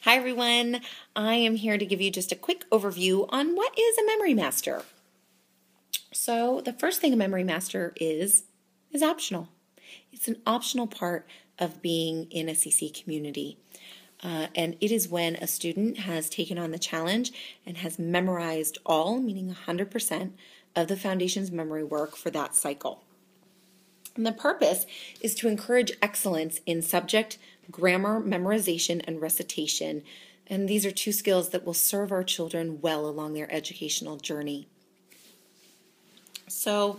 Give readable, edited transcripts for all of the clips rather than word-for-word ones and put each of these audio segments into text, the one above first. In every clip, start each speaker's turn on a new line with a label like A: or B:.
A: Hi everyone, I am here to give you just a quick overview on what is a Memory Master. So the first thing a Memory Master is optional. It's an optional part of being in a CC community. And it is when a student has taken on the challenge and has memorized all, meaning 100%, of the Foundation's memory work for that cycle. And the purpose is to encourage excellence in subject, grammar, memorization, and recitation. And these are two skills that will serve our children well along their educational journey. So,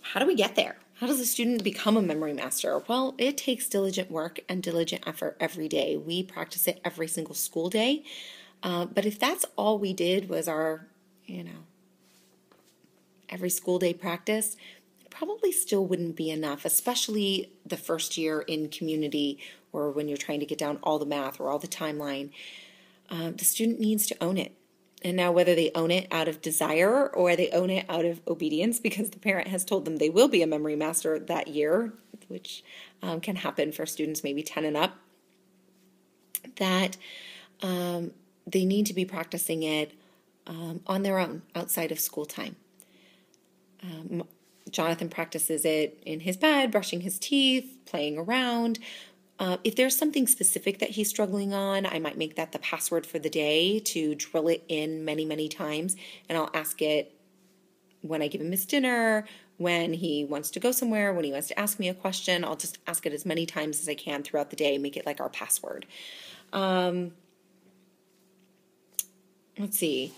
A: how do we get there? How does a student become a memory master? Well, it takes diligent work and diligent effort every day. We practice it every single school day. But if that's all we did was our, every school day practice, probably still wouldn't be enough, especially the first year in community or when you're trying to get down all the math or all the timeline. The student needs to own it. And now whether they own it out of desire or they own it out of obedience because the parent has told them they will be a memory master that year, which can happen for students maybe 10 and up, that they need to be practicing it on their own outside of school time. Jonathan practices it in his bed, brushing his teeth, playing around. If there's something specific that he's struggling on, I might make that the password for the day to drill it in many, many times. And I'll ask it when I give him his dinner, when he wants to go somewhere, when he wants to ask me a question. I'll just ask it as many times as I can throughout the day, make it like our password. Let's see.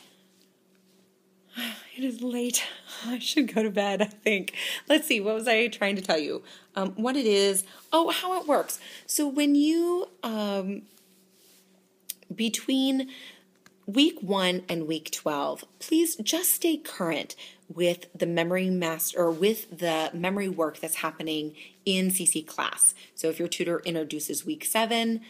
A: It is late. I should go to bed, I think. Let's see, what was I trying to tell you? What it is, how it works. So when you, between week 1 and week 12, please just stay current with the memory master or with the memory work that's happening in CC class. So if your tutor introduces week 7,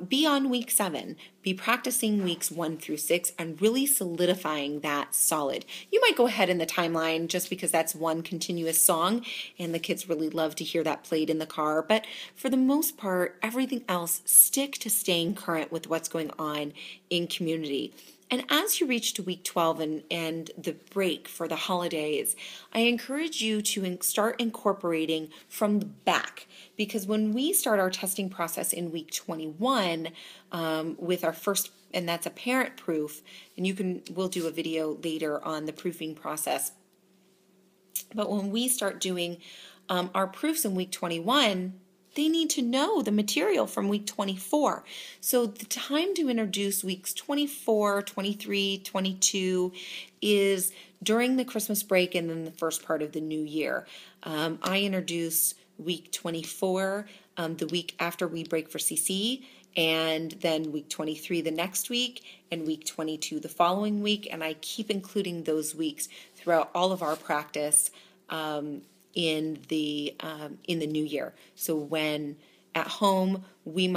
A: be on week 7, be practicing weeks 1 through 6 and really solidifying that solid. You might go ahead in the timeline just because that's one continuous song and the kids really love to hear that played in the car. But for the most part, everything else, stick to staying current with what's going on in community. And as you reach to week 12 and the break for the holidays, I encourage you to start incorporating from the back. Because when we start our testing process in week 21 with our first, and that's a parent proof, and we'll do a video later on the proofing process. But when we start doing our proofs in week 21, they need to know the material from week 24. So the time to introduce weeks 24, 23, 22 is during the Christmas break and then the first part of the new year. I introduce week 24 the week after we break for CC, and then week 23 the next week, and week 22 the following week, and I keep including those weeks throughout all of our practice in the new year. So when at home when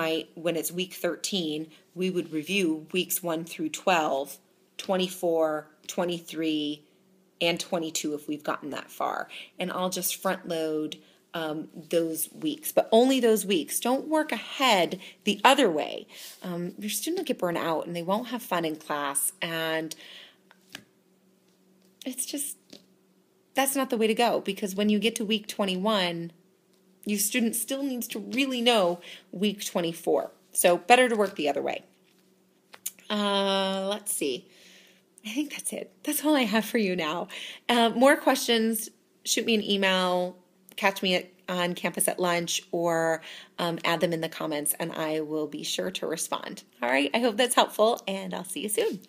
A: it's week 13, we would review weeks 1 through 12, 24, 23, and 22 if we've gotten that far. And I'll just front load those weeks, but only those weeks. Don't work ahead the other way. Your student will get burnt out and they won't have fun in class, and that's not the way to go, because when you get to week 21, your student still needs to really know week 24. So better to work the other way. Let's see. I think that's it. That's all I have for you now. More questions, shoot me an email, catch me on campus at lunch, or add them in the comments, and I will be sure to respond. All right, I hope that's helpful, and I'll see you soon.